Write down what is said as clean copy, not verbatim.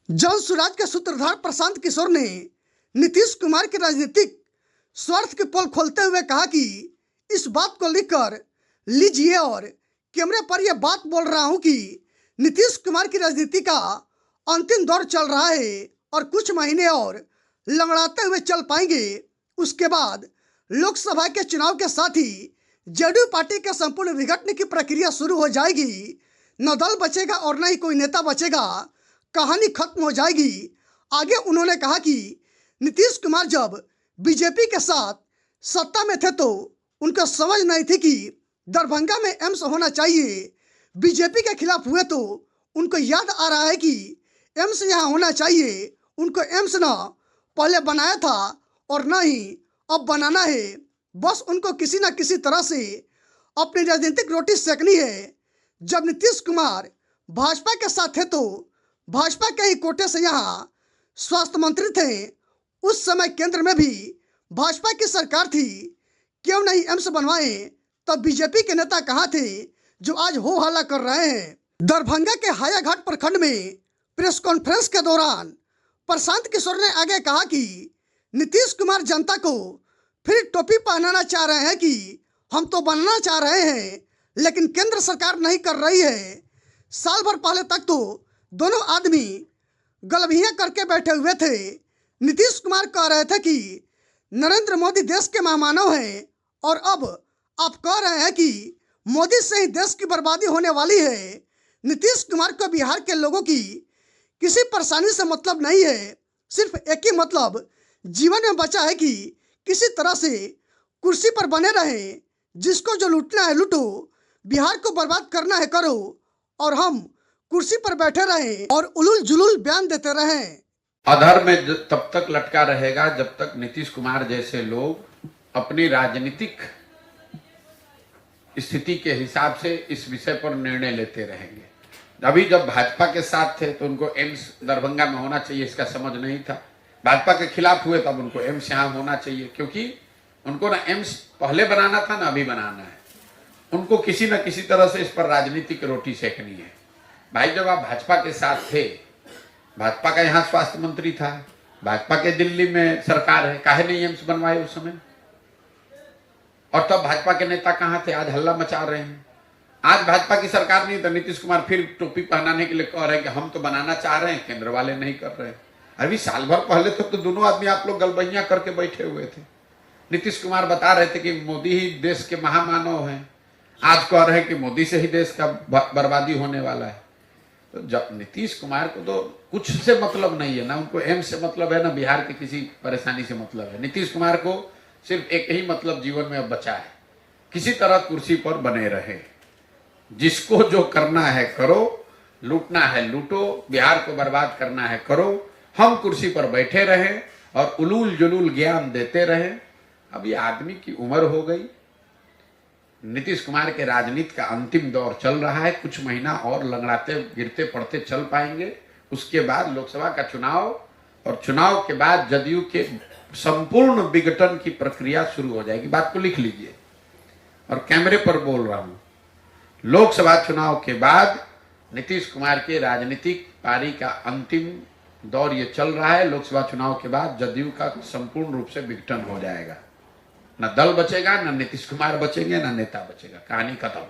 जन सुराज के सूत्रधार प्रशांत किशोर ने नीतीश कुमार के राजनीतिक स्वार्थ की पोल खोलते हुए कहा कि इस बात को लिखकर लीजिए और कैमरे पर यह बात बोल रहा हूं कि नीतीश कुमार की राजनीति का अंतिम दौर चल रहा है और कुछ महीने और लंगड़ाते हुए चल पाएंगे। उसके बाद लोकसभा के चुनाव के साथ ही जेडीयू पार्टी के संपूर्ण विघटने की प्रक्रिया शुरू हो जाएगी। न दल बचेगा और न ही कोई नेता बचेगा, कहानी खत्म हो जाएगी। आगे उन्होंने कहा कि नीतीश कुमार जब बीजेपी के साथ सत्ता में थे तो उनको समझ नहीं थी कि दरभंगा में एम्स होना चाहिए। बीजेपी के खिलाफ हुए तो उनको याद आ रहा है कि एम्स यहाँ होना चाहिए। उनको एम्स ना पहले बनाया था और ना ही अब बनाना है। बस उनको किसी न किसी तरह से अपनी राजनीतिक रोटी सेकनी है। जब नीतीश कुमार भाजपा के साथ थे तो भाजपा के ही कोटे से यहाँ स्वास्थ्य मंत्री थे। उस समय केंद्र में भी भाजपा की सरकार थी। क्यों नहीं एम्स बनवाए? तब बीजेपी के नेता कहाँ थे जो आज हो हल्ला कर रहे हैं? दरभंगा के हायाघाट प्रखंड में प्रेस कॉन्फ्रेंस के दौरान प्रशांत किशोर ने आगे कहा कि नीतीश कुमार जनता को फिर टोपी पहनाना चाह रहे हैं कि हम तो बनना चाह रहे हैं, लेकिन केंद्र सरकार नहीं कर रही है। साल भर पहले तक तो दोनों आदमी गलभियां करके बैठे हुए थे। नीतीश कुमार कह रहे थे कि नरेंद्र मोदी देश के मेहमानों हैं और अब आप कह रहे हैं कि मोदी से ही देश की बर्बादी होने वाली है। नीतीश कुमार को बिहार के लोगों की किसी परेशानी से मतलब नहीं है। सिर्फ एक ही मतलब जीवन में बचा है कि किसी तरह से कुर्सी पर बने रहे। जिसको जो लूटना है लूटो, बिहार को बर्बाद करना है करो, और हम कुर्सी पर बैठे रहें और उलूल जुलूल बयान देते रहें। अधर में तब तक लटका रहेगा जब तक नीतीश कुमार जैसे लोग अपनी राजनीतिक स्थिति के हिसाब से इस विषय पर निर्णय लेते रहेंगे। अभी जब भाजपा के साथ थे तो उनको एम्स दरभंगा में होना चाहिए इसका समझ नहीं था। भाजपा के खिलाफ हुए तब उनको एम्स यहाँ होना चाहिए, क्योंकि उनको ना एम्स पहले बनाना था ना अभी बनाना है। उनको किसी न किसी तरह से इस पर राजनीतिक रोटी सेकनी है। भाई जब आप भाजपा के साथ थे, भाजपा का यहाँ स्वास्थ्य मंत्री था, भाजपा के दिल्ली में सरकार है, काहे नहीं एम्स बनवाए उस समय? और तब भाजपा के नेता कहाँ थे? आज हल्ला मचा रहे हैं। आज भाजपा की सरकार नहीं तो नीतीश कुमार फिर टोपी पहनाने के लिए कह रहे हैं कि हम तो बनाना चाह रहे हैं, केंद्र वाले नहीं कर रहे हैं। अभी साल भर पहले तक तो दोनों आदमी आप लोग गलबैया करके बैठे हुए थे। नीतीश कुमार बता रहे थे कि मोदी ही देश के महामानव हैं, आज कह रहे हैं कि मोदी से ही देश का बर्बादी होने वाला है। तो जब नीतीश कुमार को तो कुछ से मतलब नहीं है, ना उनको एम्स से मतलब है, ना बिहार की किसी परेशानी से मतलब है। नीतीश कुमार को सिर्फ एक ही मतलब जीवन में अब बचा है, किसी तरह कुर्सी पर बने रहे। जिसको जो करना है करो, लूटना है लूटो, बिहार को बर्बाद करना है करो, हम कुर्सी पर बैठे रहें और उलूल जुलूल ज्ञान देते रहें। अब ये आदमी की उम्र हो गई। नीतीश कुमार के राजनीति का अंतिम दौर चल रहा है। कुछ महीना और लंगड़ाते गिरते पड़ते चल पाएंगे। उसके बाद लोकसभा का चुनाव और चुनाव के बाद जदयू के संपूर्ण विघटन की प्रक्रिया शुरू हो जाएगी। बात को लिख लीजिए और कैमरे पर बोल रहा हूं। लोकसभा चुनाव के बाद नीतीश कुमार के राजनीतिक पारी का अंतिम दौर ये चल रहा है। लोकसभा चुनाव के बाद जदयू का संपूर्ण रूप से विघटन हो जाएगा। न दल बचेगा, न नीतीश कुमार बचेंगे, न नेता बचेगा। कहानी खत्म।